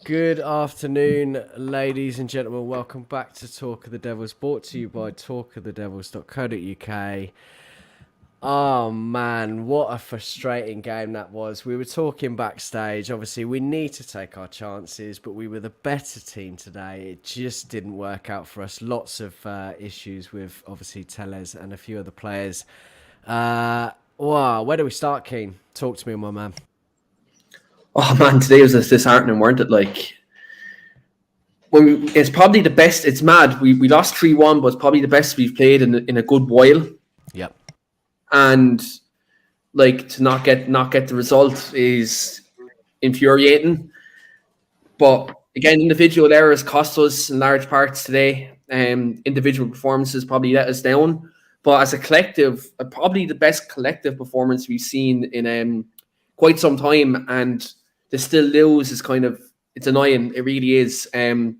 Good afternoon, ladies and gentlemen. Welcome back to Talk of the Devils, brought to you by talkofthedevils.co.uk. Oh man, what a frustrating game that was. We were talking backstage. Obviously, we need to take our chances, but we were the better team today. It just didn't work out for us. Lots of issues with, obviously, Tellez and a few other players. Wow, where do we start, Keane? Talk to me, my man. Oh man, today was disheartening, weren't it? It's probably the best. It's mad. We lost 3-1, but it's probably the best we've played in a good while. Yep. And to not get the result is infuriating. But again, individual errors cost us in large parts today. Individual performances probably let us down. But as a collective, probably the best collective performance we've seen in quite some time. And to still lose is it's annoying. It really is. Yeah,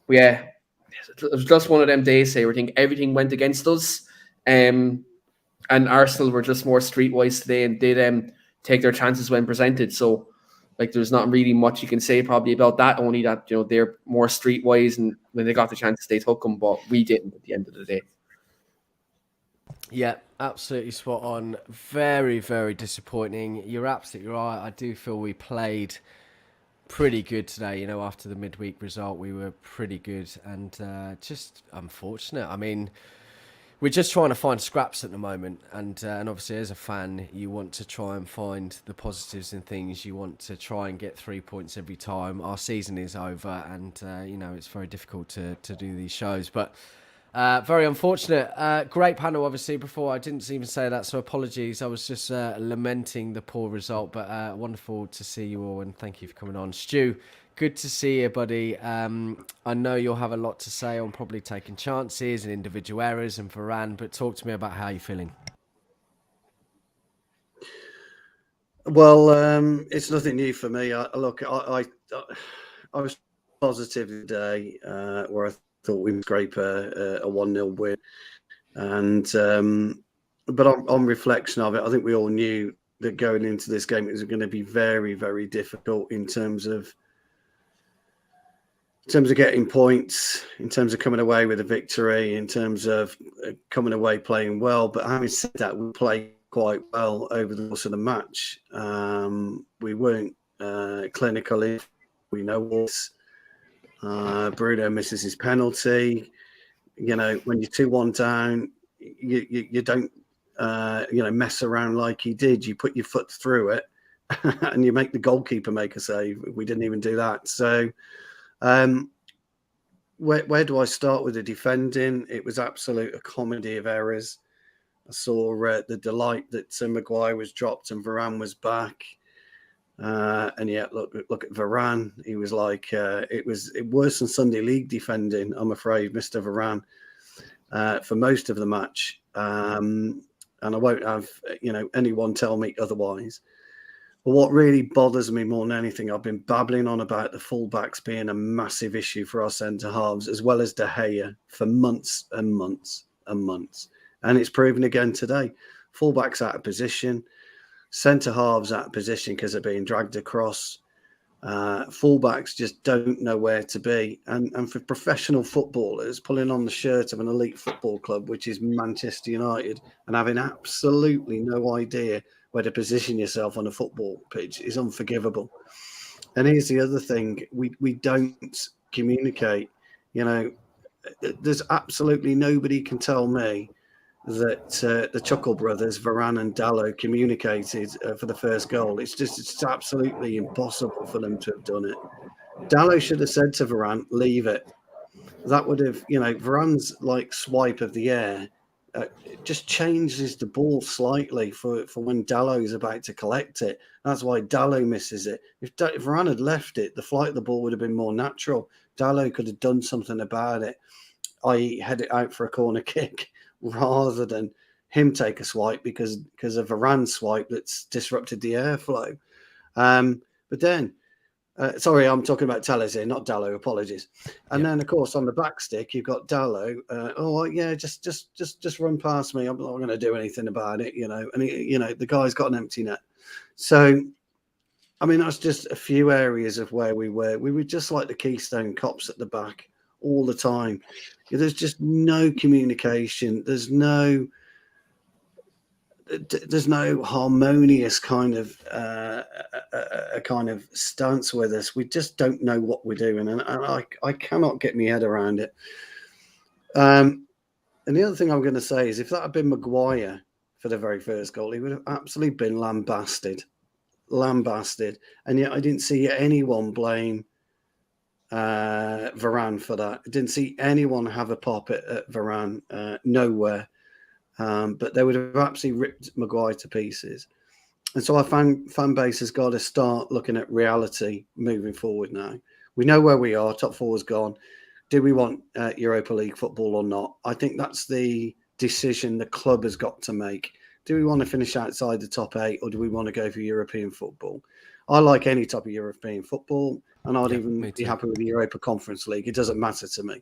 it was just one of them days where I think everything went against us. And Arsenal were just more streetwise today and did take their chances when presented. So, there's not really much you can say probably about that. Only that they're more streetwise, and when they got the chances, they took them. But we didn't at the end of the day. Yeah, absolutely spot on. Very, very disappointing. You're absolutely right. I do feel we played pretty good today. After the midweek result, we were pretty good and just unfortunate. I mean, we're just trying to find scraps at the moment, and obviously as a fan, you want to try and find the positives in things. You want to try and get 3 points every time. Our season is over, and it's very difficult to do these shows, but very unfortunate. Great panel, obviously. Before I didn't even say that, so apologies. I was just lamenting the poor result, but wonderful to see you all, and thank you for coming on. Stu, good to see you, buddy. I know you'll have a lot to say on probably taking chances and individual errors and Varane, but talk to me about how you're feeling. Well, it's nothing new for me. I was positive today, where I thought we'd scrape a 1-0 win. And but on reflection of it, I think we all knew that going into this game it was going to be very, very difficult in terms of getting points, in terms of coming away with a victory, in terms of coming away playing well. But having said that, we played quite well over the course of the match. We weren't clinical. We know this. Bruno misses his penalty. When you're 2-1 down, you don't mess around like he did. You put your foot through it, and you make the goalkeeper make a save. We didn't even do that. So, where do I start with the defending? It was a comedy of errors. I saw the delight that Maguire was dropped and Varane was back. And yet, look at Varane. He was it was worse than Sunday League defending, I'm afraid, Mr. Varane, for most of the match. And I won't have anyone tell me otherwise. But what really bothers me more than anything, I've been babbling on about the fullbacks being a massive issue for our centre halves, as well as De Gea, for months and months and months. And it's proven again today. Fullbacks out of position. Centre halves out of position because they're being dragged across. Fullbacks just don't know where to be. And for professional footballers, pulling on the shirt of an elite football club, which is Manchester United, and having absolutely no idea where to position yourself on a football pitch is unforgivable. And here's the other thing. We don't communicate. There's absolutely nobody can tell me that the Chuckle brothers, Varane and Dalot, communicated for the first goal. It's absolutely impossible for them to have done it. Dalot should have said to Varane, leave it. That would have, Varane's swipe of the air just changes the ball slightly for when Dalot is about to collect it. That's why Dalot misses it. If Varane had left it, the flight of the ball would have been more natural. Dalot could have done something about it, i.e. head it out for a corner kick, rather than him take a swipe because of Varane's swipe that's disrupted the airflow. But then, sorry, I'm talking about Tellez here, not Dalot. Apologies. And then, of course, on the back stick, you've got Dalot. Just run past me. I'm not going to do anything about it, And the guy's got an empty net. So I mean, that's just a few areas of where we were. We were just like the Keystone Cops at the back all the time. There's just no communication. There's no harmonious kind of a kind of stance with us. We just don't know what we're doing, and I cannot get my head around it. And the other thing I'm going to say is, if that had been Maguire for the very first goal, he would have absolutely been lambasted, and yet I didn't see anyone blame Varane for that. I didn't see anyone have a pop at Varane, nowhere. But they would have absolutely ripped Maguire to pieces. And so our fan base has got to start looking at reality moving forward now. We know where we are. Top four is gone. Do we want Europa League football or not? I think that's the decision the club has got to make. Do we want to finish outside the top 8, or do we want to go for European football? I like any type of European football, and I'd even be happy with the Europa Conference League. It doesn't matter to me.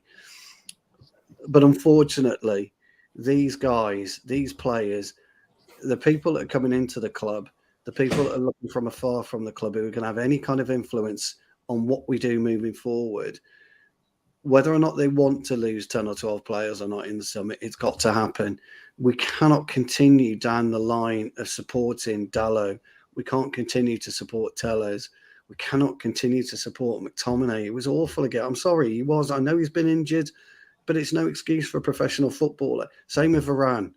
But unfortunately, these guys, these players, the people that are coming into the club, the people that are looking from afar from the club, who are going to have any kind of influence on what we do moving forward, whether or not they want to lose 10 or 12 players or not in the summer, it's got to happen. We cannot continue down the line of supporting Dalot. We can't continue to support Tellez. We cannot continue to support McTominay. It was awful again. I'm sorry, he was. I know he's been injured, but it's no excuse for a professional footballer. Same with Varane.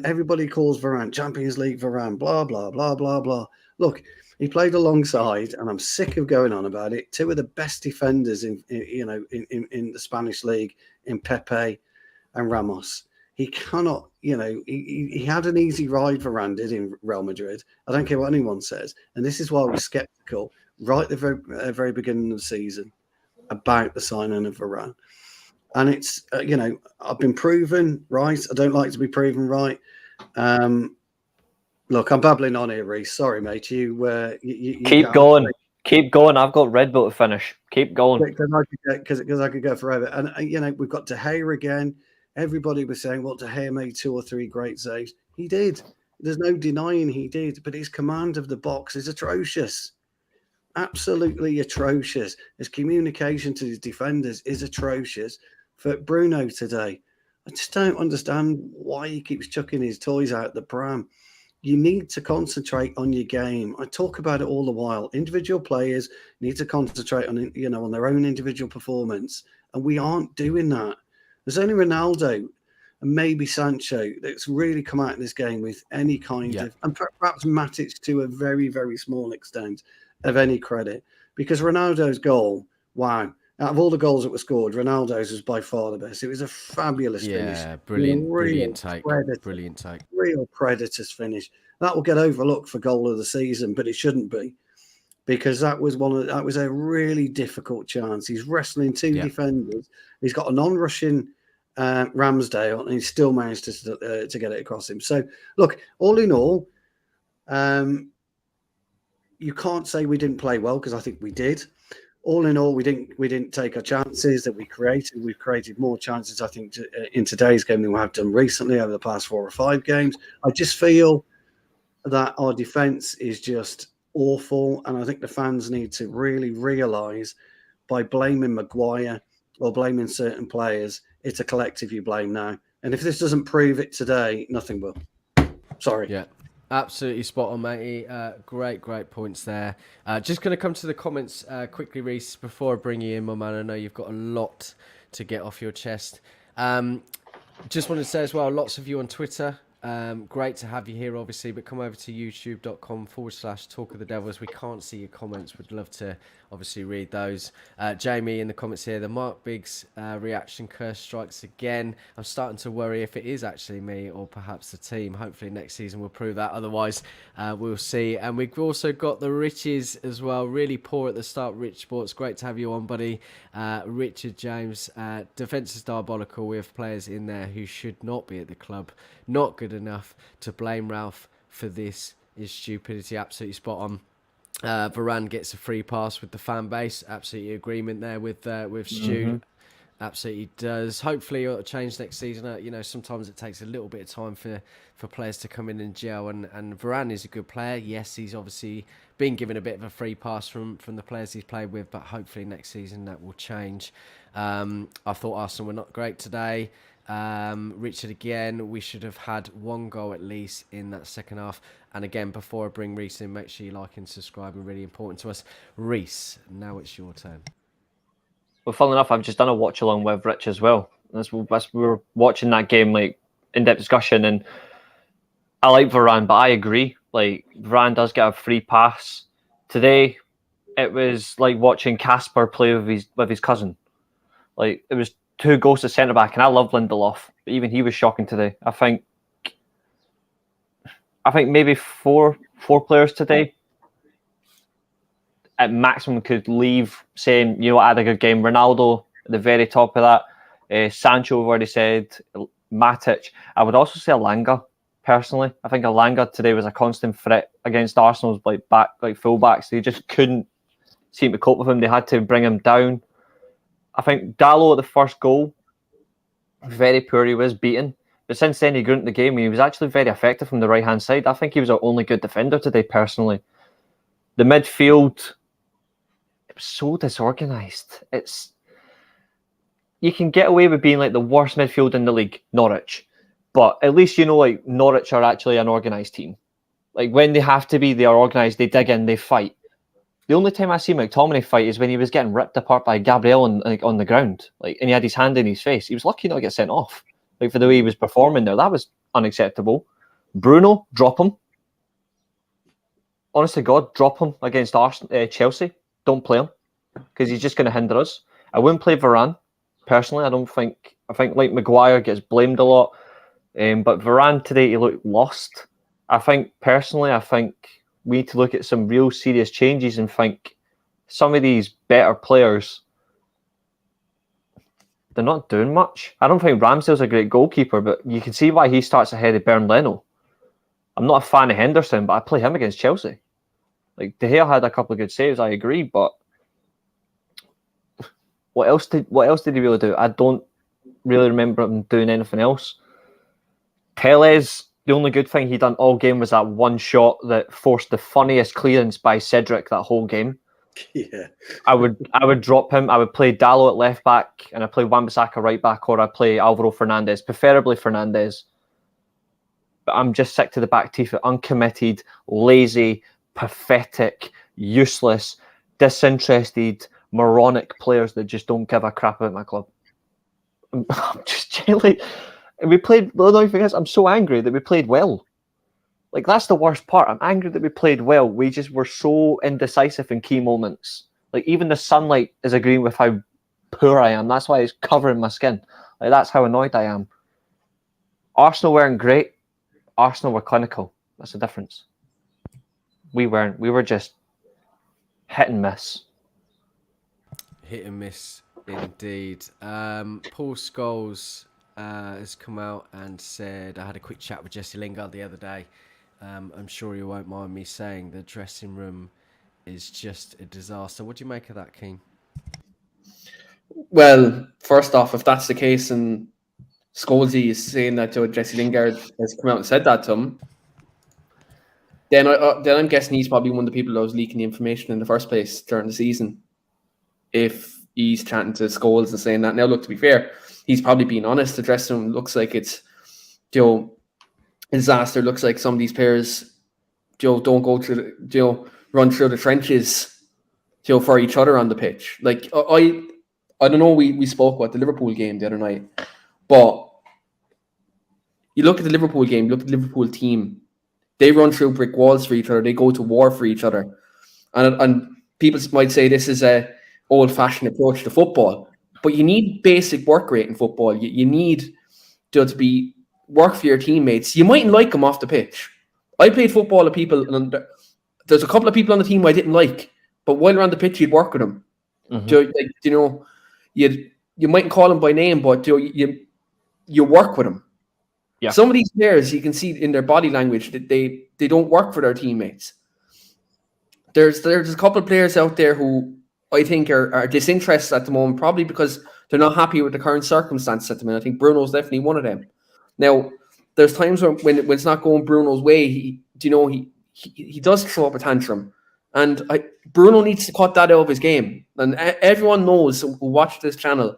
Everybody calls Varane Champions League Varane, blah, blah, blah, blah, blah. Look, he played alongside, and I'm sick of going on about it, two of the best defenders in the Spanish league, in Pepe and Ramos. He cannot, he had an easy ride, Varane did, in Real Madrid. I don't care what anyone says. And this is why we're sceptical right at the very beginning of the season about the signing of Varane. And it's, I've been proven right. I don't like to be proven right. Look, I'm babbling on here, Reece. Sorry, mate. You keep going. Keep going. I've got Red Bull to finish. Keep going. Because I could go forever. And, we've got De Gea again. Everybody was saying, well, De Gea made 2 or 3 great saves. He did. There's no denying he did. But his command of the box is atrocious. Absolutely atrocious. His communication to his defenders is atrocious. For Bruno today, I just don't understand why he keeps chucking his toys out the pram. You need to concentrate on your game. I talk about it all the while. Individual players need to concentrate on, on their own individual performance, and we aren't doing that. There's only Ronaldo and maybe Sancho that's really come out of this game with any kind of, and perhaps Matic to a very, very small extent, of any credit. Because Ronaldo's goal, wow. Out of all the goals that were scored, Ronaldo's was by far the best. It was a fabulous finish. Yeah, brilliant take. Brilliant take. Real Predators finish. That will get overlooked for goal of the season, but it shouldn't be, because that was a really difficult chance. He's wrestling 2 defenders. He's got a non-rushing Ramsdale, and he still managed to get it across him. So, look, all in all, you can't say we didn't play well, because I think we did. All in all, we didn't take our chances that we created. We've created more chances, I think, in today's game than we have done recently over the past 4 or 5 games. I just feel that our defence is just awful, and I think the fans need to really realise, by blaming Maguire or blaming certain players, it's a collective you blame now. And if this doesn't prove it today, nothing will. Sorry. Yeah. Absolutely spot on, matey. Great points there. Just going to come to the comments quickly, Reece, before I bring you in, my man. I know you've got a lot to get off your chest. Just wanted to say as well, lots of you on Twitter. Great to have you here, obviously, but come over to youtube.com/Talk of the Devils. We can't see your comments. Would love to obviously read those. Jamie in the comments here, the Marc Biggs reaction curse strikes again. I'm starting to worry if it is actually me or perhaps the team. Hopefully next season will prove that. Otherwise, we'll see. And we've also got the Riches as well. Really poor at the start, Rich Sports. Great to have you on, buddy. Richard James, defence is diabolical. We have players in there who should not be at the club. Not good enough. To blame Ralph for this is stupidity. Absolutely spot on. Varane gets a free pass with the fan base. Absolutely agreement there with Stu. Absolutely does. Hopefully it'll change next season. You know, sometimes it takes a little bit of time for players to come in and gel. And Varane is a good player. Yes, he's obviously been given a bit of a free pass from the players he's played with, but hopefully next season that will change. I thought Arsenal were not great today. Richard, again, we should have had one goal at least in that second half. And again, before I bring Reece in, make sure you like and subscribe. And really important to us. Reece, now it's your turn. Well, funnily enough, I've just done a watch along with Rich as well. We were watching that game, like, in-depth discussion, and I like Varane, but I agree. Like, Varane does get a free pass. Today, it was like watching Casper play with his cousin. Like, it was two goals to centre back, and I love Lindelof, but even he was shocking today. I think maybe four players today at maximum could leave saying, you know, I had a good game. Ronaldo at the very top of that. Sancho, we've already said. Matic. I would also say Alanga, personally. I think Alanga today was a constant threat against Arsenal's fullbacks. They just couldn't seem to cope with him. They had to bring him down. I think Dalot at the first goal, very poor. He was beaten. But since then, he grew into the game. He was actually very effective from the right-hand side. I think he was our only good defender today, personally. The midfield, it was so disorganised. You can get away with being like the worst midfield in the league, Norwich. But at least you know, like, Norwich are actually an organised team. Like, when they have to be, they are organised, they dig in, they fight. The only time I see McTominay fight is when he was getting ripped apart by Gabriel on the ground. Like, and he had his hand in his face. He was lucky not to get sent off. Like, for the way he was performing there. That was unacceptable. Bruno, drop him. Honest to God, drop him against Chelsea. Don't play him, because he's just going to hinder us. I wouldn't play Varane, personally. I think like Maguire gets blamed a lot. But Varane today, he looked lost. I think we need to look at some real serious changes and think some of these better players, they're not doing much. I don't think Ramsdale's a great goalkeeper, but you can see why he starts ahead of Bernd Leno. I'm not a fan of Henderson, but I play him against Chelsea. Like, De Gea had a couple of good saves, I agree, but what else did he really do? I don't really remember him doing anything else. Tellez, the only good thing he done all game was that one shot that forced the funniest clearance by Cedric that whole game. Yeah. I would drop him. I would play Dalot at left back, and I'd play Wan-Bissaka right back, or I'd play Alvaro Fernandez, preferably Fernandez. But I'm just sick to the back teeth of uncommitted, lazy, pathetic, useless, disinterested, moronic players that just don't give a crap about my club. I'm just genuinely... We played... The only thing is, I'm so angry that we played well. Like, that's the worst part. I'm angry that we played well. We just were so indecisive in key moments. Like, even the sunlight is agreeing with how poor I am. That's why it's covering my skin. Like, that's how annoyed I am. Arsenal weren't great. Arsenal were clinical. That's the difference. We weren't. We were just hit and miss. Hit and miss, indeed. Paul Scholes has come out and said, I had a quick chat with Jesse Lingard the other day. I'm sure you won't mind me saying the dressing room is just a disaster. What do you make of that, Keane? Well, first off, if that's the case and Scholesy is saying that Jesse Lingard has come out and said that to him, then I'm guessing he's probably one of the people that was leaking the information in the first place during the season. If he's chatting to Scholes and saying that. Now, look, to be fair, he's probably being honest. The dressing room looks like it's a disaster. Looks like some of these players don't go to run through the trenches for each other on the pitch. Like, I don't know, we spoke about the Liverpool game the other night, but you look at the Liverpool game, look at the Liverpool team, they run through brick walls for each other, they go to war for each other. And people might say this is a old-fashioned approach to football, but you need basic work rate in football. You need to be work for your teammates. You mightn't like them off the pitch. I played football with people, and there's a couple of people on the team I didn't like, but while you're on the pitch, you'd work with them. Mm-hmm. You mightn't call them by name, but you work with them. Yeah. Some of these players, you can see in their body language that they don't work for their teammates. There's a couple of players out there who I think are disinterested at the moment, probably because They're not happy with the current circumstances at the minute. I think Bruno's definitely one of them. Now, there's times when it's not going Bruno's way, he does throw up a tantrum. And Bruno needs to cut that out of his game. And everyone knows who watch this channel,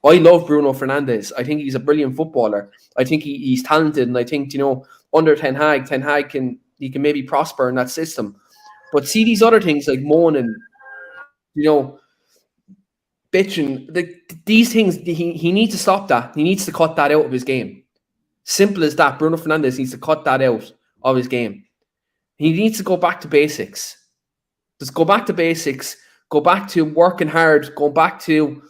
I love Bruno Fernandes. I think he's a brilliant footballer. I think he's talented. And I think, under Ten Hag can maybe prosper in that system. But see these other things like moaning, bitching, these things, he needs to stop that. He needs to cut that out of his game. Simple as that. Bruno Fernandes needs to cut that out of his game. He needs to go back to basics. Just go back to basics. Go back to working hard. Go back to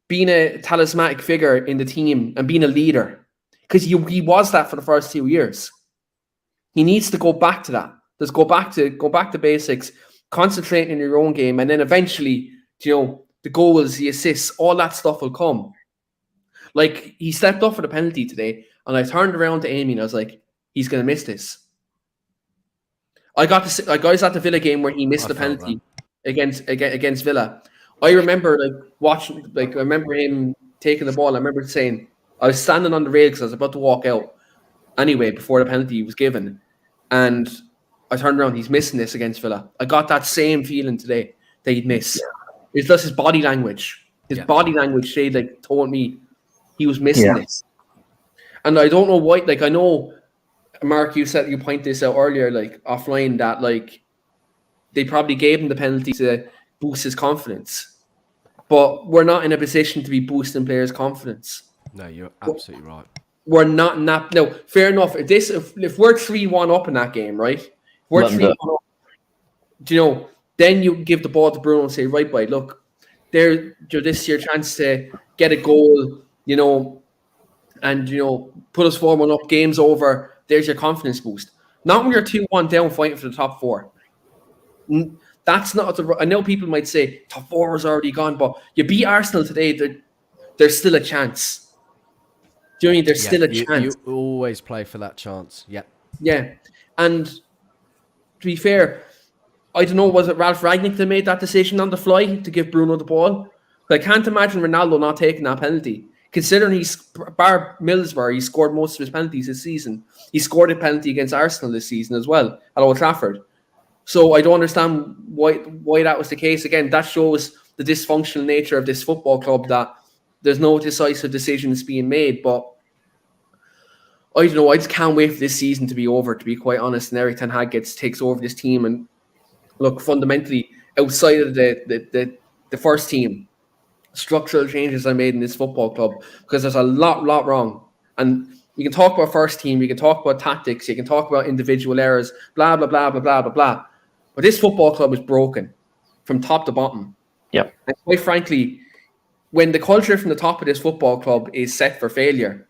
being a talismanic figure in the team and being a leader. Because he was that for the first 2 years. He needs to go back to that. Just go back to basics. Concentrate in your own game, and then eventually, the goals, the assists, all that stuff will come. Like, he stepped up for the penalty today, and I turned around to Amy and I was like, he's going to miss this. I was at the Villa game where he missed the penalty against Villa. I remember watching, I remember him taking the ball. I remember saying, I was standing on the rail because I was about to walk out anyway before the penalty was given. And I turned around, he's missing this against Villa. I got that same feeling today that he'd miss. It's just his body language. His body language told me he was missing this. And I don't know why, I know, Mark, you point this out earlier, offline, that they probably gave him the penalty to boost his confidence. But we're not in a position to be boosting players' confidence. No, you're absolutely right. We're not in that. No, fair enough. If we're 3-1 up in that game, right? If we're 3-1 up, then you give the ball to Bruno and say, right, boy, look, this is your chance to get a goal, and, put us 4-1 up, game's over. There's your confidence boost. Not when you're 2-1 down fighting for the top 4. That's not I know people might say top 4 was already gone, but you beat Arsenal today, there's still a chance. Do you know what I mean? There's still a chance. You always play for that chance. Yeah. Yeah. And to be fair, I don't know, was it Ralph Rangnick that made that decision on the fly to give Bruno the ball? I can't imagine Ronaldo not taking that penalty. Considering bar Middlesbrough, he scored most of his penalties this season. He scored a penalty against Arsenal this season as well at Old Trafford. So I don't understand why that was the case. Again, that shows the dysfunctional nature of this football club, that there's no decisive decisions being made. But I don't know. I just can't wait for this season to be over, to be quite honest. And Erik ten Hag takes over this team. And look, fundamentally, outside of the first team, structural changes are made in this football club, because there's a lot wrong. And you can talk about first team, you can talk about tactics, you can talk about individual errors, blah, blah, blah, blah, blah, blah, blah. But this football club is broken from top to bottom. Yeah. And quite frankly, when the culture from the top of this football club is set for failure,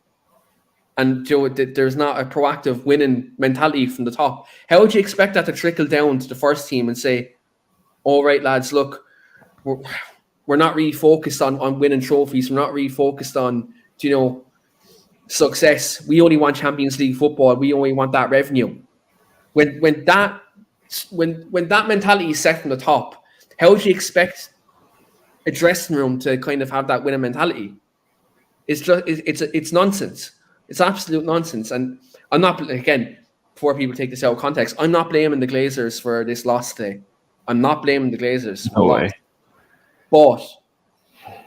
and there's not a proactive winning mentality from the top, how do you expect that to trickle down to the first team and say, all right, lads, look, we're not really focused on winning trophies. We're not really focused on, success. We only want Champions League football. We only want that revenue. When that mentality is set from the top, how do you expect a dressing room to kind of have that winning mentality? It's nonsense. It's absolute nonsense. And I'm not, again, before people take this out of context, I'm not blaming the Glazers for this loss today. I'm not blaming the Glazers. No way. But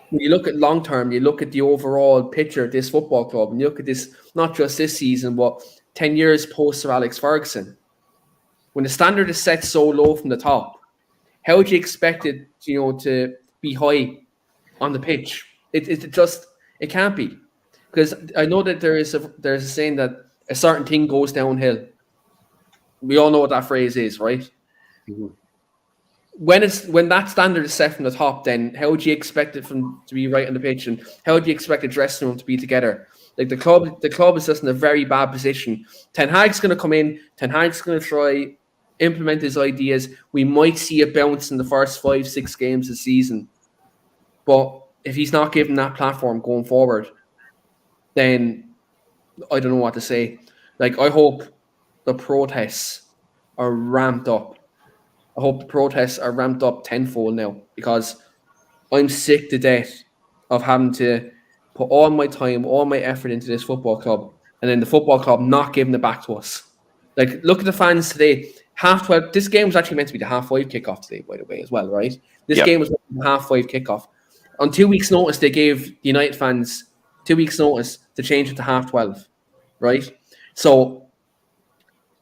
when you look at long term, you look at the overall picture of this football club, and you look at this, not just this season, but 10 years post Sir Alex Ferguson. When the standard is set so low from the top, how would you expect it, to be high on the pitch? It can't be. Because I know that there's a saying that a certain thing goes downhill. We all know what that phrase is, right? Mm-hmm. When that standard is set from the top, then how would you expect it to be right on the pitch, and how would you expect the dressing room to be together? The club is just in a very bad position. Ten Hag's going to come in. Ten Hag's going to try implement his ideas. We might see a bounce in the first 5-6 games of the season, but if he's not given that platform going forward, then I don't know what to say. I hope the protests are ramped up. I hope the protests are ramped up tenfold now, because I'm sick to death of having to put all my time, all my effort into this football club, and then the football club not giving it back to us. Like, look at the fans today. 12:30. This game was actually meant to be the 5:30 kickoff today, by the way, as well, right? This game was meant to be the 5:30 kickoff. On 2 weeks' notice, they gave the United fans 2 weeks' notice to change it to 12:30, right? So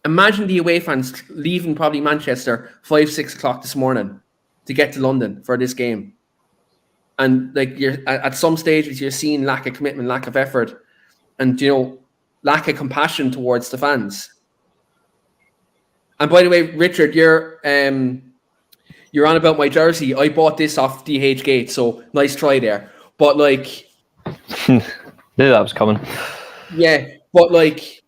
imagine the away fans leaving probably Manchester 5-6 o'clock this morning to get to London for this game. And like, you're at some stages, you're seeing lack of commitment, lack of effort, and lack of compassion towards the fans. And by the way, Richard, you're on about my jersey. I bought this off DH Gate, so nice try there. But like, knew that was coming. Yeah, but like,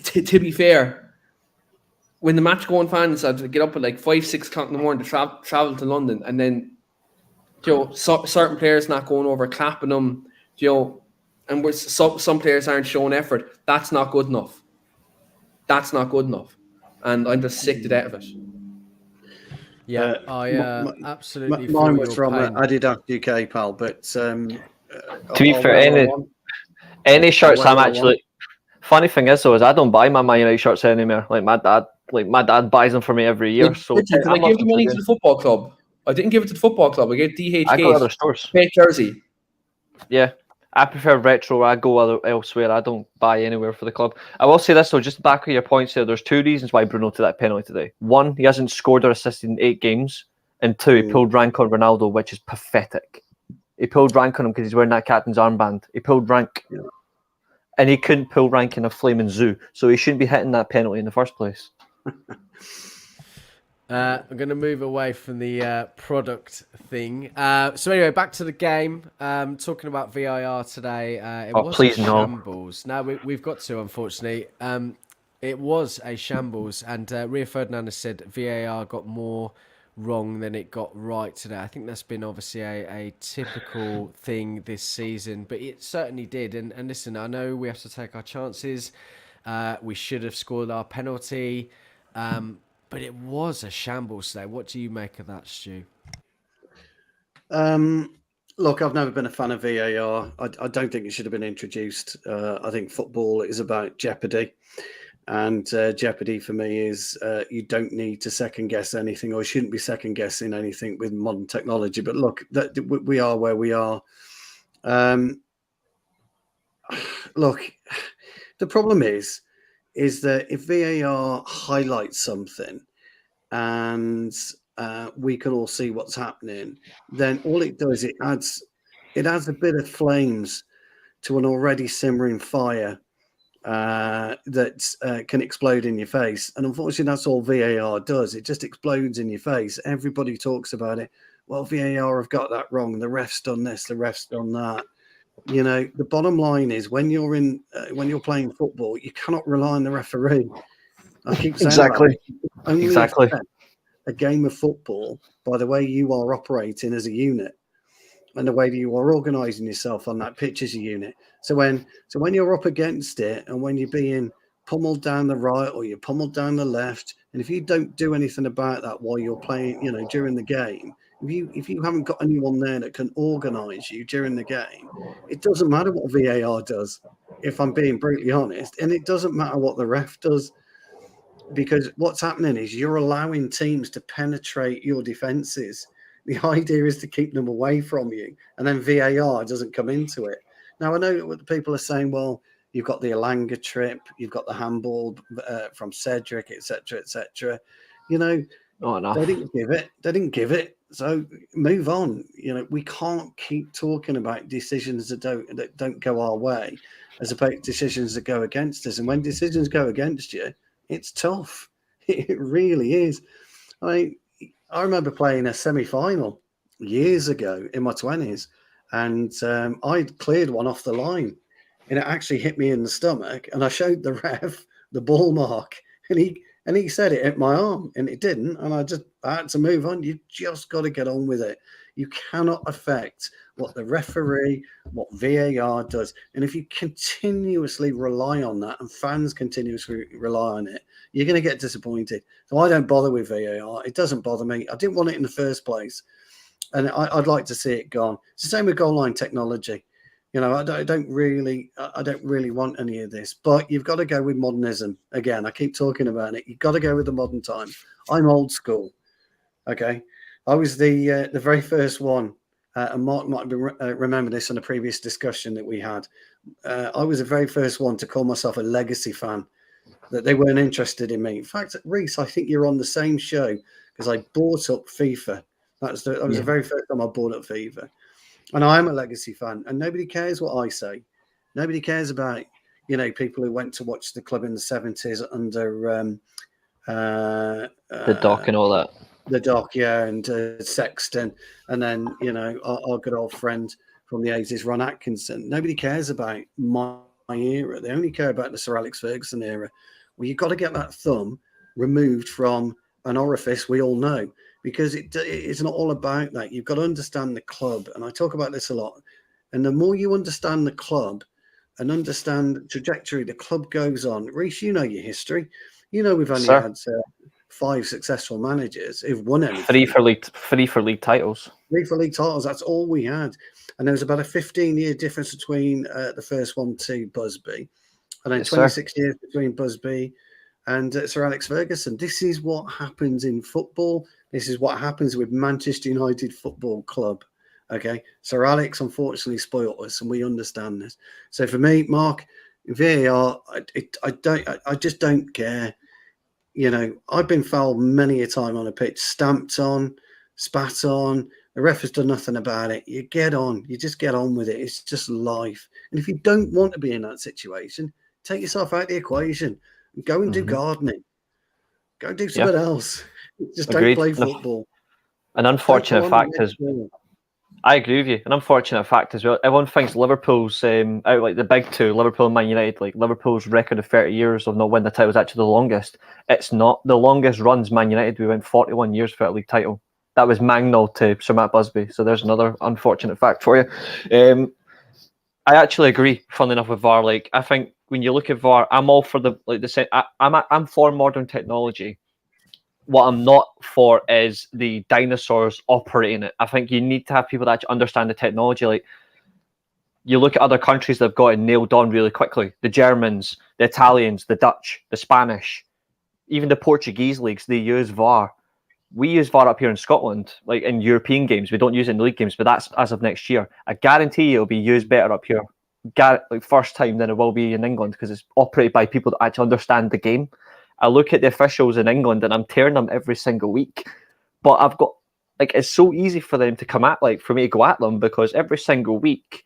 to be fair, when the match going fans had to get up at like 5-6 o'clock in the morning to travel to London, and then certain players not going over, clapping them, and some players aren't showing effort. That's not good enough. That's not good enough, and I'm just sick to death of it. Yeah, I absolutely. Mine was from Adidas UK, pal. But to be fair, any shirts I'm actually. Funny thing is, though, is I don't buy my Man United shirts anymore. Like my dad buys them for me every year. So Richard, did I give the money to the football club? I didn't give it to the football club. I gave DH. I go to other stores. Fake jersey. Yeah, I prefer retro. I go elsewhere. I don't buy anywhere for the club. I will say this though, just back with your points there. There's 2 reasons why Bruno took that penalty today. 1, he hasn't scored or assisted in 8 games, and 2, he pulled rank on Ronaldo, which is pathetic. He pulled rank on him because he's wearing that captain's armband. He pulled rank, and he couldn't pull rank in a flaming zoo, so he shouldn't be hitting that penalty in the first place. I'm going to move away from the product thing. So anyway, back to the game. Talking about VAR today. It was a shambles. No, we've got to, unfortunately. It was a shambles, and Rio Ferdinand said VAR got more wrong than it got right today. I think that's been obviously a typical thing this season, but it certainly did. And listen, I know we have to take our chances. We should have scored our penalty. But it was a shambles today. What do you make of that, Stu? Look, I've never been a fan of VAR. I don't think it should have been introduced. I think football is about jeopardy. And jeopardy for me is you don't need to second guess anything, or shouldn't be second guessing anything with modern technology. But look, we are where we are. Look, the problem is that if VAR highlights something and we can all see what's happening, then all it does, it adds a bit of flames to an already simmering fire that can explode in your face. And unfortunately, that's all VAR does. It just explodes in your face. Everybody talks about it. Well, VAR have got that wrong. The ref's done this, the ref's done that. The bottom line is when you're playing football, you cannot rely on the referee. I keep saying exactly. A game of football by the way you are operating as a unit and the way that you are organising yourself on that pitch as a unit. So when you're up against it and when you're being pummeled down the right or you're pummeled down the left, and if you don't do anything about that while you're playing, during the game, if you haven't got anyone there that can organise you during the game, it doesn't matter what VAR does, if I'm being brutally honest, and it doesn't matter what the ref does, because what's happening is you're allowing teams to penetrate your defences. The idea is to keep them away from you, and then VAR doesn't come into it. Now, I know what people are saying, well, you've got the Elanga trip, you've got the handball from Cedric, etc., etc. They didn't give it. So move on. We can't keep talking about decisions that don't go our way, as opposed to decisions that go against us. And when decisions go against you, it's tough. It really is. I remember playing a semi-final years ago in my 20s, and I'd cleared one off the line, and it actually hit me in the stomach. And I showed the ref the ball mark, and he said it hit my arm, and it didn't. And I had to move on. You just got to get on with it. You cannot affect what the referee, what VAR does. And if you continuously rely on that and fans continuously rely on it, you're going to get disappointed. So I don't bother with VAR. It doesn't bother me. I didn't want it in the first place. And I'd like to see it gone. It's the same with goal line technology. You know, I don't really want any of this. But you've got to go with modernism. Again, I keep talking about it. You've got to go with the modern time. I'm old school. Okay, I was the very first one, and Mark might remember this in a previous discussion that we had. I was the very first one to call myself a legacy fan. That they weren't interested in me. In fact, Reese, I think you're on the same show because I bought up FIFA. That was the very first time I bought up FIFA, and I am a legacy fan. And nobody cares what I say. Nobody cares about people who went to watch the club in the 70s under the Doc and all that. The Doc, yeah, and Sexton, and then our good old friend from the 80s, Ron Atkinson. Nobody cares about my era. They only care about the Sir Alex Ferguson era. Well, you've got to get that thumb removed from an orifice we all know, because it's not all about that. You've got to understand the club, and I talk about this a lot. And the more you understand the club and understand the trajectory the club goes on, Reece, you know your history. You know we've only had 5 successful managers who've won anything. 3 for league titles. 3 for league titles. That's all we had, and there was about a 15-year difference between the first one to Busby, and then 26 years between Busby and Sir Alex Ferguson. This is what happens in football. This is what happens with Manchester United Football Club. Okay, Sir Alex unfortunately spoiled us, and we understand this. So for me, Mark, VAR, I just don't care. I've been fouled many a time on a pitch, stamped on, spat on. The ref has done nothing about it. You get on. You just get on with it. It's just life. And if you don't want to be in that situation, take yourself out of the equation and go and do gardening. Go do something else. Just don't play football. An unfortunate fact is, I agree with you. An unfortunate fact as well. Everyone thinks Liverpool's out like the big two, Liverpool and Man United. Like Liverpool's record of 30 years of not winning the title is actually the longest. It's not. The longest runs Man United. We went 41 years for a league title. That was Magnol to Sir Matt Busby. So there's another unfortunate fact for you. I actually agree. Funnily enough, with VAR, like I think when you look at VAR, I'm all for I'm for modern technology. What I'm not for is the dinosaurs operating it. I think you need to have people that actually understand the technology. Like you look at other countries that have got it nailed on really quickly. The Germans, the Italians, the Dutch, the Spanish, even the Portuguese leagues, they use VAR. We use VAR up here in Scotland, like in European games. We don't use it in league games, but that's as of next year. I guarantee you it'll be used better up here, like first time than it will be in England, because it's operated by people that actually understand the game. I look at the officials in England and I'm tearing them every single week. But I've got, like, it's so easy for them to come at, like, for me to go at them, because every single week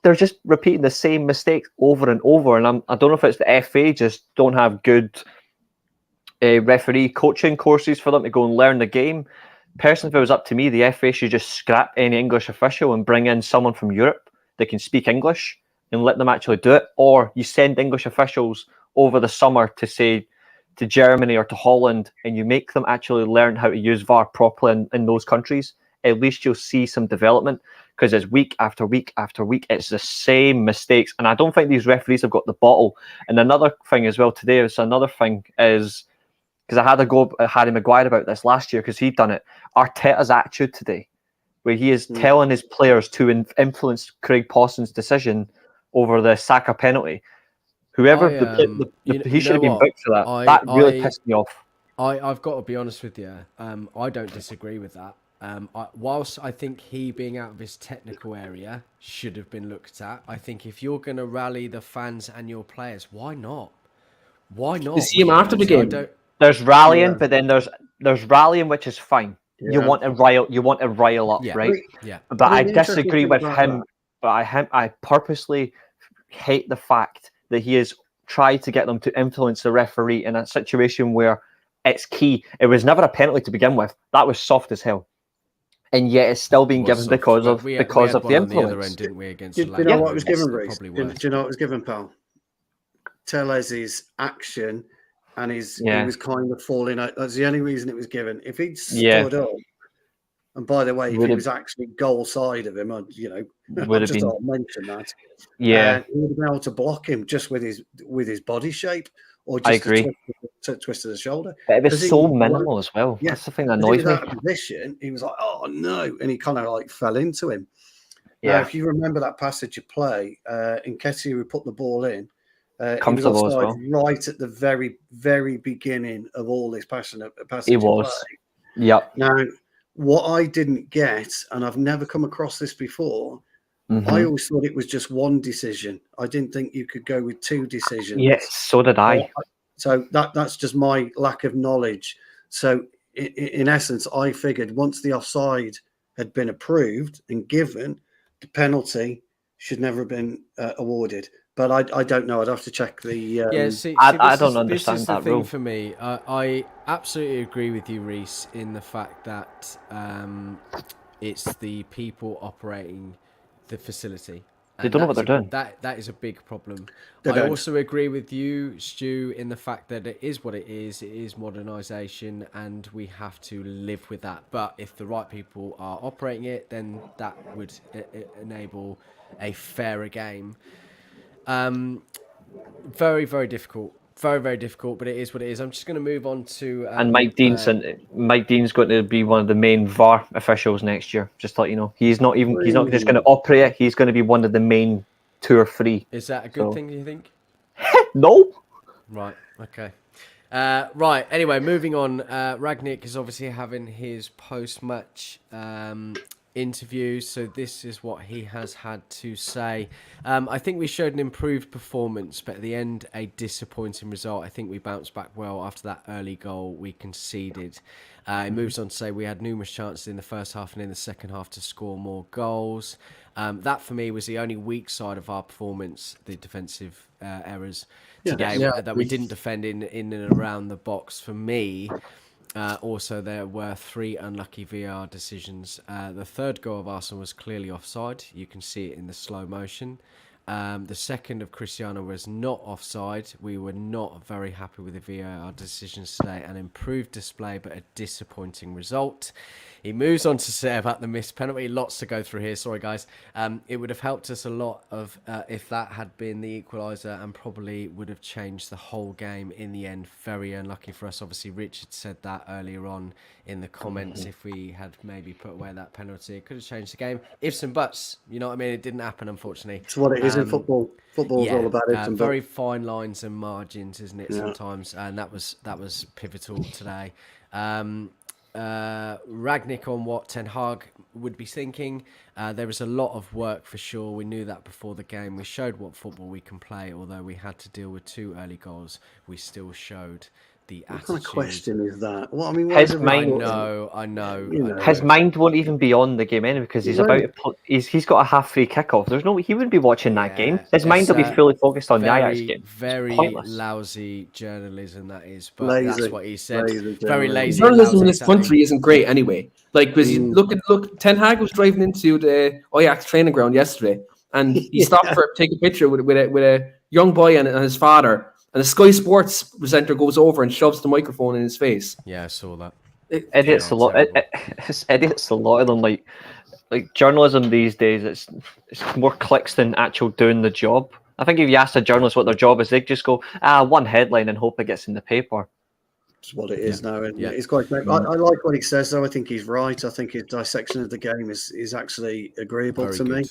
they're just repeating the same mistakes over and over. And I don't know if it's the FA just don't have good referee coaching courses for them to go and learn the game. Personally, if it was up to me, the FA should just scrap any English official and bring in someone from Europe that can speak English and let them actually do it. Or you send English officials over the summer to, say, to Germany or to Holland, and you make them actually learn how to use VAR properly in those countries. At least you'll see some development, because it's week after week after week, it's the same mistakes. And I don't think these referees have got the bottle. And another thing as well today is because I had a go at Harry Maguire about this last year, because he'd done it. Arteta's attitude today, where he is telling his players to influence Craig Pawson's decision over the Saka penalty. Whoever he should have been booked for that. That really pissed me off. I've got to be honest with you. I don't disagree with that. Whilst I think he being out of his technical area should have been looked at, I think if you're going to rally the fans and your players, why not? Why not? You see him after the game. There's rallying, but then there's rallying, which is fine. Yeah. You want to rile up, right? Yeah. But I disagree with him. But I purposely hate the fact that he has tried to get them to influence the referee in a situation where it's key. It was never a penalty to begin with. That was soft as hell, and yet it's still being given because of the influence. The other end, didn't we, against do you know what it was given, Reece? Do you know what it was given, pal? Tellez's action, and he was kind of falling out. That's the only reason it was given. If he'd stood up, and by the way, if he was actually goal side of him, I'll mention that. Yeah, he would have been able to block him just with his body shape. or I just agree. a twist of the shoulder. But it was 'Cause he so was minimal as well. Yeah, That's the thing that because he annoys was me. out of position. He was like, "Oh no!" and he kind of like fell into him. Now, Yeah, if you remember that passage of play, Nketiah would put the ball in. He was comfortable as offside well. right at the very, very beginning of all this passage He of play. was. Yep. Now, what I didn't get, and I've never come across this before, I Mhm. always thought it was just one decision. I didn't think you could go with two decisions. Yes, so did I. So that's just my lack of knowledge. So in essence, I figured once the offside had been approved and given, the penalty should never have been awarded. But I don't know. I'd have to check the. Yeah, see, I don't this understand is the that thing rule. for me. I absolutely agree with you, Reese, in the fact that it's the people operating the facility. They And don't know what they're doing. that is a big problem. They I don't. also agree with you, Stu, in the fact that it is what it is. It is modernisation, and we have to live with that. But if the right people are operating it, then that would enable a fairer game. Very, very difficult. Very, very difficult, but it is what it is. I'm just going to move on to And Mike Dean's going to be one of the main VAR officials next year. Just to let you know, he's not just going to operate it. He's going to be one of the main 2 or 3. Is that a good thing, do you think? No. Right. Okay. Right. Anyway, moving on. Ragnick is obviously having his post-match interview, so this is what he has had to say. I think we showed an improved performance, but at the end, a disappointing result. I think we bounced back well after that early goal we conceded. He moves on to say we had numerous chances in the first half and in the second half to score more goals. That for me was the only weak side of our performance, the defensive errors today that we didn't defend in and around the box. For me, also there were 3 unlucky VAR decisions. The third goal of Arsenal was clearly offside. You can see it in the slow motion. The second of Cristiano was not offside. We were not very happy with the VAR decisions today. An improved display, but a disappointing result. He moves on to say about the missed penalty. Lots to go through here. Sorry, guys. It would have helped us a lot if that had been the equaliser, and probably would have changed the whole game in the end. Very unlucky for us. Obviously, Richard said that earlier on in the comments. If we had maybe put away that penalty, it could have changed the game. Ifs and buts. You know what I mean? It didn't happen, unfortunately. It's what it is in football. Football's all about it. Very fine lines and margins, isn't it? Sometimes, and that was pivotal today. Ragnick on what Ten Hag would be thinking. There was a lot of work for sure. We knew that before the game. We showed what football we can play. Although we had to deal with 2 early goals, we still showed the attitude. What kind of question is that? Well, I mean, His mind. I know. His mind won't even be on the game anyway because he's about to. He's got a half-free kickoff. He wouldn't be watching that game. His mind will be fully focused on the Ajax game. Very lousy journalism that is, but that's what he said. Very lazy. Journalism in this country isn't great anyway. Like, because you look, Ten Hag was driving into the Ajax training ground yesterday, and he stopped to take a picture with a young boy and his father. And the Sky Sports presenter goes over and shoves the microphone in his face. Yeah, I saw that. Idiots a lot. Idiots a lot of them. Like journalism these days, it's more clicks than actual doing the job. I think if you ask a journalist what their job is, they just go, one headline and hope it gets in the paper. It's what it is now, and it's quite. I like what he says, though. I think he's right. I think his dissection of the game is actually agreeable to me.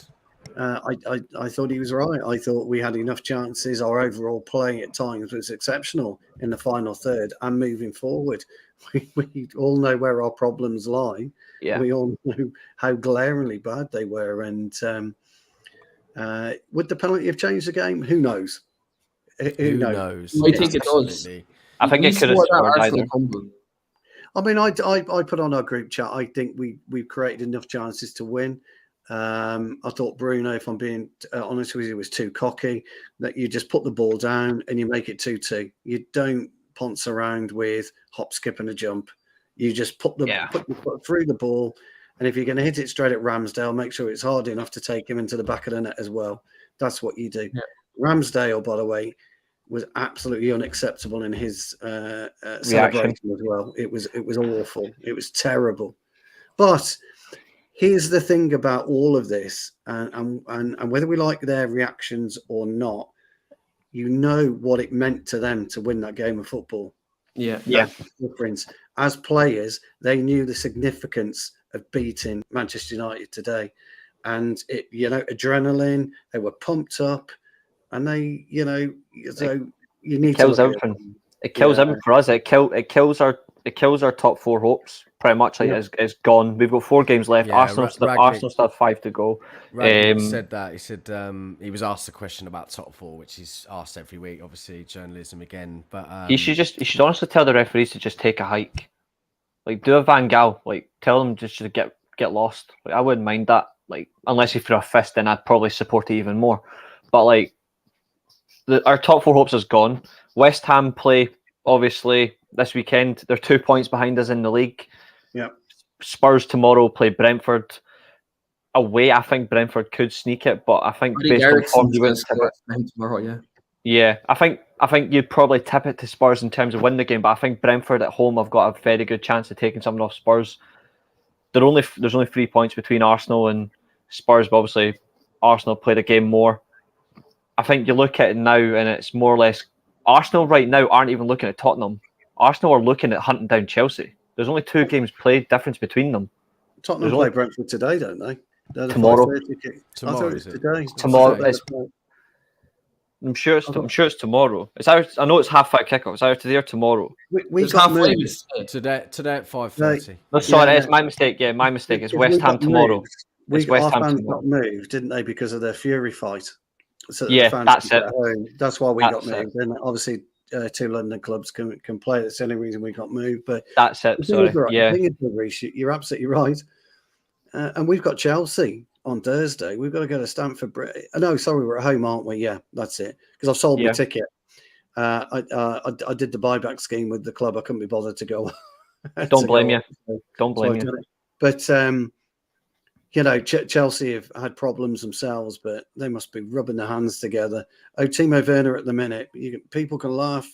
I thought he was right. I thought we had enough chances. Our overall play at times was exceptional in the final third and moving forward. We all know where our problems lie. Yeah. We all know how glaringly bad they were. And would the penalty have changed the game? Who knows? Who knows? I think it does. I think it could have scored either. I mean, I put on our group chat. I think we've created enough chances to win. I thought Bruno, if I'm being honest with you, was too cocky. That you just put the ball down and you make it 2-2. You don't ponce around with hop, skip, and a jump. You just put your foot through the ball, and if you're going to hit it straight at Ramsdale, make sure it's hard enough to take him into the back of the net as well. That's what you do. Yeah. Ramsdale, by the way, was absolutely unacceptable in his celebration as well. It was awful. It was terrible. But here's the thing about all of this, and whether we like their reactions or not, you know what it meant to them to win that game of football. Yeah. That's the difference. As players, they knew the significance of beating Manchester United today. And it, adrenaline, they were pumped up, and they, so you need to kills look at everything. It kills everything for us. It kills our top four hopes. Pretty much, like it's gone. We've got 4 games left. Yeah, Arsenal still have 5 to go. Ragnick said that. He said he was asked a question about top 4, which he's asked every week. Obviously, journalism again. But he should honestly tell the referees to just take a hike. Like, do a Van Gaal. Like, tell them just to get lost. Like, I wouldn't mind that. Like, unless you threw a fist, then I'd probably support it even more. But like, our top 4 hopes is gone. West Ham play obviously this weekend. They're 2 points behind us in the league. Yeah. Spurs tomorrow play Brentford away. I think Brentford could sneak it, but I think based on form, you wouldn't tip it. Tomorrow, yeah. I think you'd probably tip it to Spurs in terms of win the game, but I think Brentford at home have got a very good chance of taking something off Spurs. There's only 3 points between Arsenal and Spurs, but obviously Arsenal played a game more. I think you look at it now, and it's more or less Arsenal right now aren't even looking at Tottenham. Arsenal are looking at hunting down Chelsea. There's only 2 games played difference between them. Tottenham play Brentford today, don't they? Tomorrow. Tomorrow is it today? Tomorrow. I'm sure it's tomorrow. It's out. I know it's 5:30 kickoff. It's either today or tomorrow. We got moved today at 5:30. No, sorry, it's my mistake. Yeah, my mistake. It's West Ham tomorrow. It's West Ham tomorrow. Got moved, didn't they, because of their Fury fight? So that's it. That's why we got moved. And obviously, 2 London clubs can play. That's the only reason we got moved. But that's it. Sorry. Yeah, you're absolutely right. And we've got Chelsea on Thursday. We've got to go to Stamford Bridge. No, sorry, we're at home, aren't we? Yeah, that's it. Because I've sold my ticket. I did the buyback scheme with the club. I couldn't be bothered to go. Don't blame you. Don't blame you. But Chelsea have had problems themselves, but they must be rubbing their hands together. Timo Werner at the minute. People can laugh.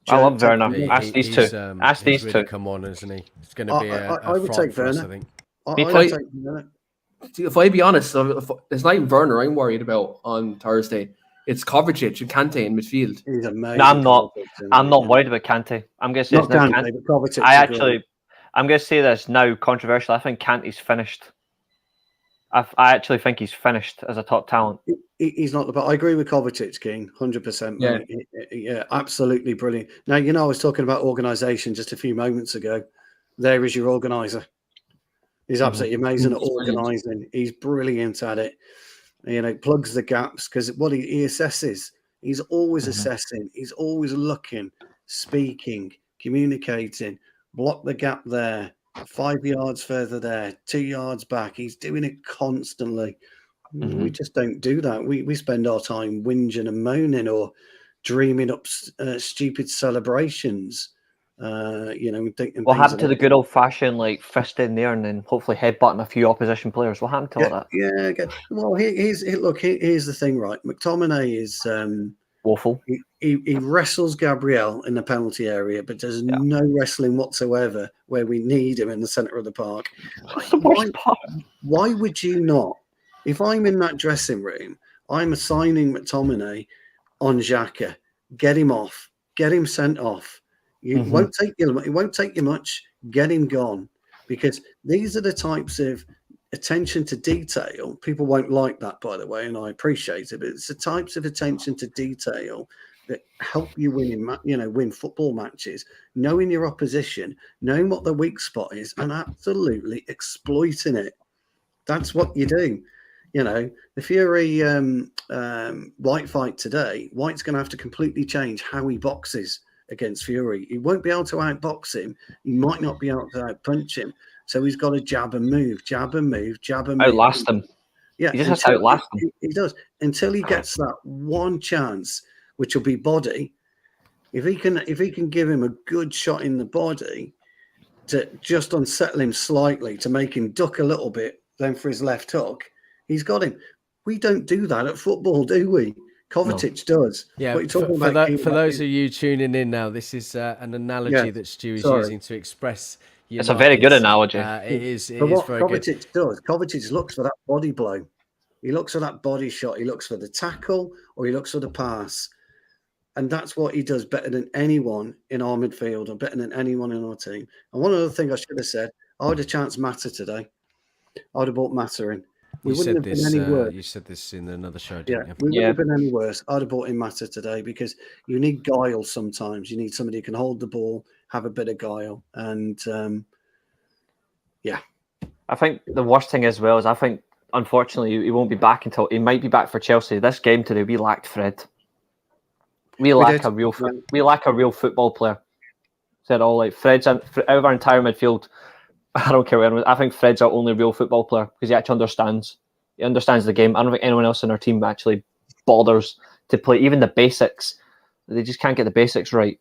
I love Werner. Ask these two. Ask these really two. Come on, isn't he? It's going to be I would take Werner. I think. If I be honest, it's not even Werner I'm worried about on Thursday. It's Kovacic and Kante in midfield. He's amazing. No, I'm not worried about Kante. I'm going to say not Kante, but Kovacic. I'm going to say this now, controversial. I think Kante's finished. I actually think he's finished as a top talent. He's not, but I agree with Kovacic, King, 100%. Yeah, absolutely brilliant. Now, I was talking about organisation just a few moments ago. There is your organiser. He's absolutely amazing at organising. He's brilliant at it. Plugs the gaps because what he assesses. He's always assessing. He's always looking, speaking, communicating. Block the gap there. 5 yards further there. 2 yards back. He's doing it constantly. We just don't do that. We spend our time whinging and moaning or dreaming up stupid celebrations. What happened to the good old fashioned fist in there and then hopefully headbutting a few opposition players? What happened to all that? Yeah, okay. Well, here's the thing, right? McTominay is woeful. He wrestles Gabriel in the penalty area, but there's no wrestling whatsoever where we need him in the centre of the park. That's the worst part. Why would you not? If I'm in that dressing room, I'm assigning McTominay on Xhaka. Get him off. Get him sent off. It won't take you much. Get him gone, because these are the types of attention to detail. People won't like that, by the way, and I appreciate it. But it's the types of attention to detail that help you win football matches. Knowing your opposition, knowing what the weak spot is, and absolutely exploiting it. That's what you do. The Fury White fight today. White's going to have to completely change how he boxes against Fury. He won't be able to outbox him. He might not be able to outpunch him. So he's got to jab and move. Outlast him. Yeah, he just has to outlast him. He does until he gets that one chance, which will be body. If he can give him a good shot in the body to just unsettle him slightly, to make him duck a little bit, then for his left hook, he's got him. We don't do that at football, do we? Kovacic does. Yeah, for those of you tuning in now, this is an analogy that Stu is using to express. It's a very good analogy. It is very Kovacic good. does. Kovacic looks for that body blow. He looks for that body shot. He looks for the tackle or he looks for the pass. And that's what he does better than anyone in our midfield or better than anyone in our team. And one other thing I should have said, I would have chanced Mata today. I would have brought Mata in. We wouldn't have been any worse. You said this in another show, Yeah, didn't you? we wouldn't have been any worse. I'd have brought in Mata today because you need guile sometimes. You need somebody who can hold the ball, have a bit of guile. And I think the worst thing as well is I think, unfortunately, he won't be back until he might be back for Chelsea. This game today, we lacked Fred. We lack a real football player. Said all like Fred's out of our entire midfield. I don't care where. I think Fred's our only real football player because he actually understands. He understands the game. I don't think anyone else in our team actually bothers to play even the basics. They just can't get the basics right.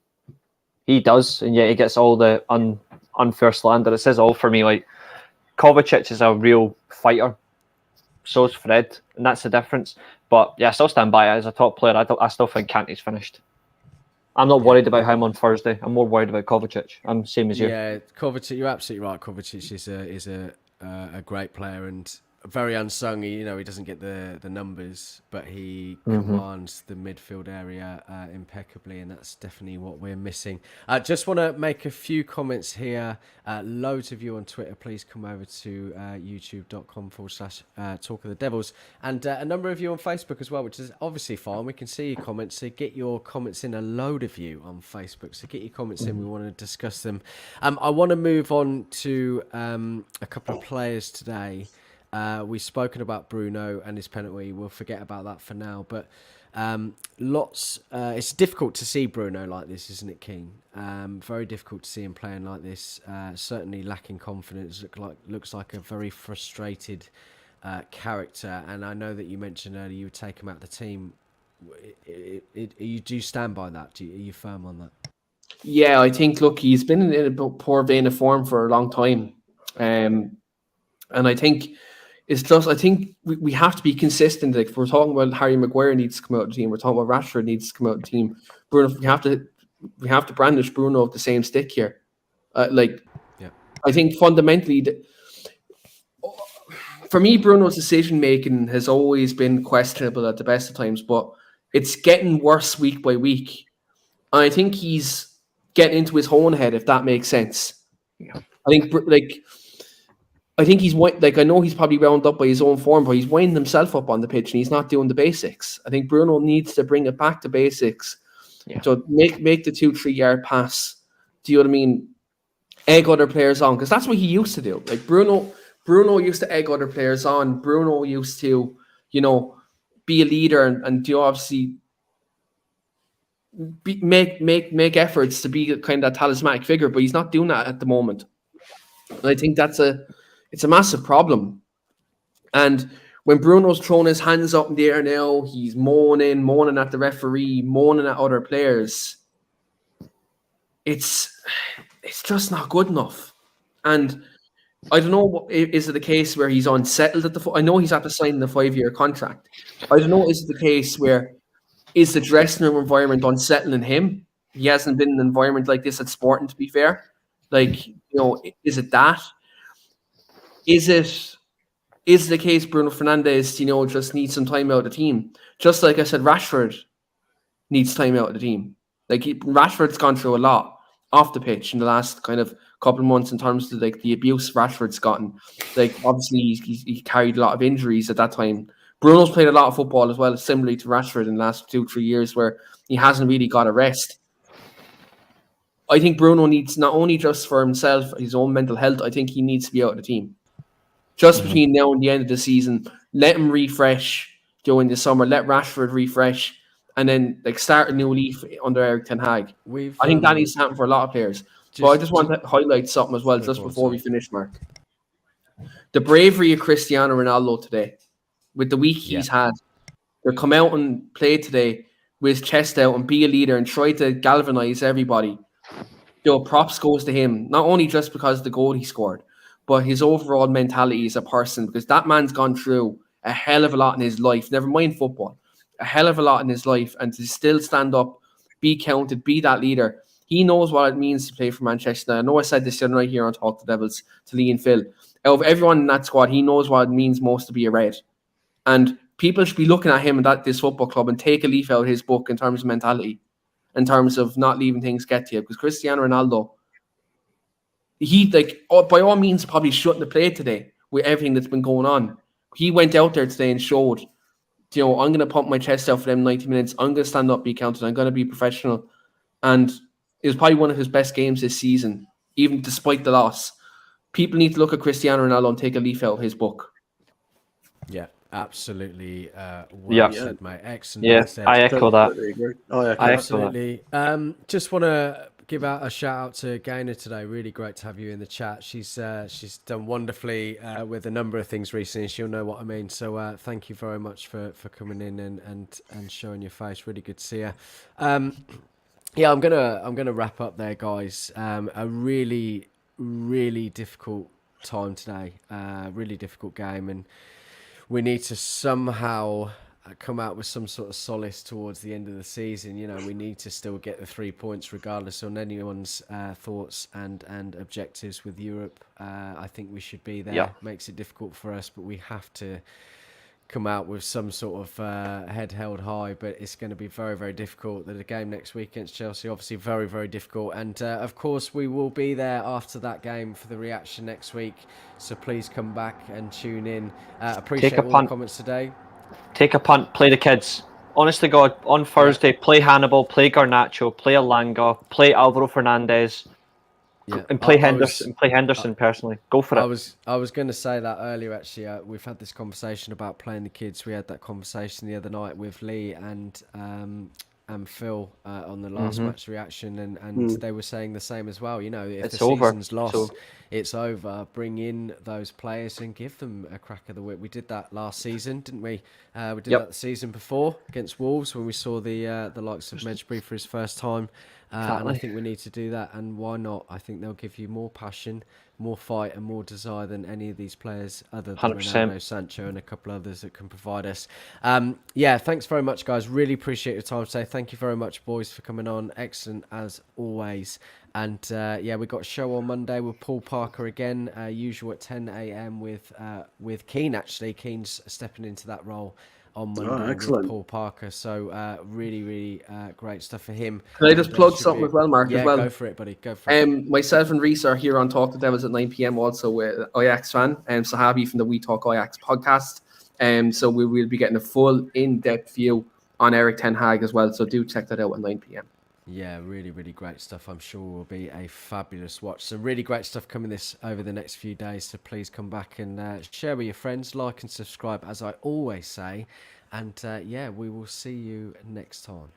He does, and yet he gets all the unfair slander. It says all for me. Like Kovacic is a real fighter. So is Fred, and that's the difference. But yeah, I still stand by it as a top player. I still think Kante's finished. I'm not worried about him on Thursday. I'm more worried about Kovacic. I'm same as you. Yeah, Kovacic. You're absolutely right. Kovacic is a great player and very unsung. He doesn't get the numbers, but he commands the midfield area impeccably, and that's definitely what we're missing. Just want to make a few comments here. Loads of you on Twitter. Please come over to youtube.com/Talk of the Devils, and a number of you on Facebook as well, which is obviously fine. We can see your comments, so get your comments in. A load of you on Facebook, so get your comments in. We want to discuss them. I want to move on to a couple of players today. We've spoken about Bruno and his penalty. We'll forget about that for now. But it's difficult to see Bruno like this, isn't it, Keane? Very difficult to see him playing like this. Certainly lacking confidence. Looks like a very frustrated character. And I know that you mentioned earlier you would take him out of the team. You do stand by that? Are you firm on that? Yeah, I think, look, he's been in a poor vein of form for a long time. And I think it's just, I think we have to be consistent. Like, if we're talking about Harry Maguire needs to come out of the team, we're talking about Rashford needs to come out of the team. Bruno, we have to brandish Bruno with the same stick here. I think fundamentally, for me, Bruno's decision making has always been questionable at the best of times, but it's getting worse week by week. And I think he's getting into his own head, if that makes sense. Yeah. I think he's I know he's probably wound up by his own form, but he's winding himself up on the pitch and he's not doing the basics. I think Bruno needs to bring it back to basics. Yeah. So make the 2-3 yard pass. Do you know what I mean? Egg other players on, because that's what he used to do. Like Bruno used to egg other players on. Bruno used to, be a leader and do obviously make efforts to be kind of that talismanic figure, but he's not doing that at the moment. And I think it's a massive problem. And when Bruno's throwing his hands up in the air now, he's moaning at the referee, moaning at other players. It's just not good enough. And I don't know, is it the case where he's unsettled at I know he's after signing the 5-year contract. I don't know, is it the case where is the dressing room environment unsettling him? He hasn't been in an environment like this at Sporting, to be fair. Is it that? Is it the case Bruno Fernandes, just needs some time out of the team? Just like I said, Rashford needs time out of the team. Rashford's gone through a lot off the pitch in the last kind of couple of months in terms of the abuse Rashford's gotten. Obviously he carried a lot of injuries at that time. Bruno's played a lot of football as well, similarly to Rashford in the last 2-3 years, where he hasn't really got a rest. I think Bruno needs, not only just for himself, his own mental health, I think he needs to be out of the team. Just between now and the end of the season, let him refresh during the summer, let Rashford refresh, and then start a new leaf under Eric Ten Hag. I think that needs to happen for a lot of players. But I just want to highlight something as well, just before we finish, Mark. The bravery of Cristiano Ronaldo today, with the week he's had, to come out and play today with his chest out and be a leader and try to galvanise everybody. Props goes to him, not only just because of the goal he scored, but his overall mentality as a person, because that man's gone through a hell of a lot in his life, never mind football, a hell of a lot in his life, and to still stand up, be counted, be that leader. He knows what it means to play for Manchester. I know I said this the other night here on Talk to the Devils to Lee and Phil. Out of everyone in that squad, he knows what it means most to be a Red. And people should be looking at him and at this football club and take a leaf out of his book in terms of mentality. in terms of not leaving things get to you. Because Cristiano Ronaldo, by all means, probably shouldn't have played today with everything that's been going on. He went out there today and showed, I'm going to pump my chest out for them 90 minutes. I'm going to stand up, be counted. I'm going to be professional. And it was probably one of his best games this season, even despite the loss. People need to look at Cristiano Ronaldo and take a leaf out of his book. Yeah, absolutely. Well said, mate. Excellent. Yeah, said. I echo that. Agree. I echo I that. Absolutely. Just want to give out a shout out to Gaynor today. Really great to have you in the chat. She's done wonderfully with a number of things recently. She'll know what I mean. So thank you very much for coming in and showing your face. Really good to see you. Yeah, I'm gonna wrap up there, guys. A really difficult time today. Really difficult game, and we need to somehow come out with some sort of solace towards the end of the season. We need to still get the 3 points regardless on anyone's thoughts and objectives with Europe. I think we should be there. Yeah. Makes it difficult for us, but we have to come out with some sort of head held high, but it's going to be very, very difficult. The game next week against Chelsea, obviously very, very difficult. And of course, we will be there after that game for the reaction next week. So please come back and tune in. Appreciate all the comments today. Take a punt, play the kids. Honest to God, on Thursday, play Hannibal, play Garnacho, play Alanga, play Alvaro Fernandez. Yeah. And play Henderson. Play Henderson personally. Go for it. I was going to say that earlier. Actually, we've had this conversation about playing the kids. We had that conversation the other night with Lee and Phil on the last match reaction, and they were saying the same as well. If It's the over. season's lost, it's over. Bring in those players and give them a crack of the whip. We did that last season, didn't we? We did that the season before against Wolves when we saw the likes of Medjugorje for his first time. And I think we need to do that. And why not? I think they'll give you more passion, more fight, and more desire than any of these players other than 100%. Ronaldo, Sancho, and a couple others that can provide us. Thanks very much, guys. Really appreciate your time today. Thank you very much, boys, for coming on. Excellent as always. And we've got a show on Monday with Paul Parker again, usual at 10 a.m. with Keane. Actually, Keane's stepping into that role on Monday with Paul Parker. So really great stuff for him. Can I just plug something as well, Mark? Yeah, as well? Go for it, buddy. Go for it. Myself and Reese are here on Talk to Devils at 9 p.m. also with Ajax fan, Sahabi from the We Talk Ajax podcast. So we will be getting a full in-depth view on Eric Ten Hag as well. So do check that out at 9 p.m. Yeah, really great stuff. I'm sure will be a fabulous watch. Some really great stuff coming over the next few days. So please come back and share with your friends, like and subscribe, as I always say. And we will see you next time.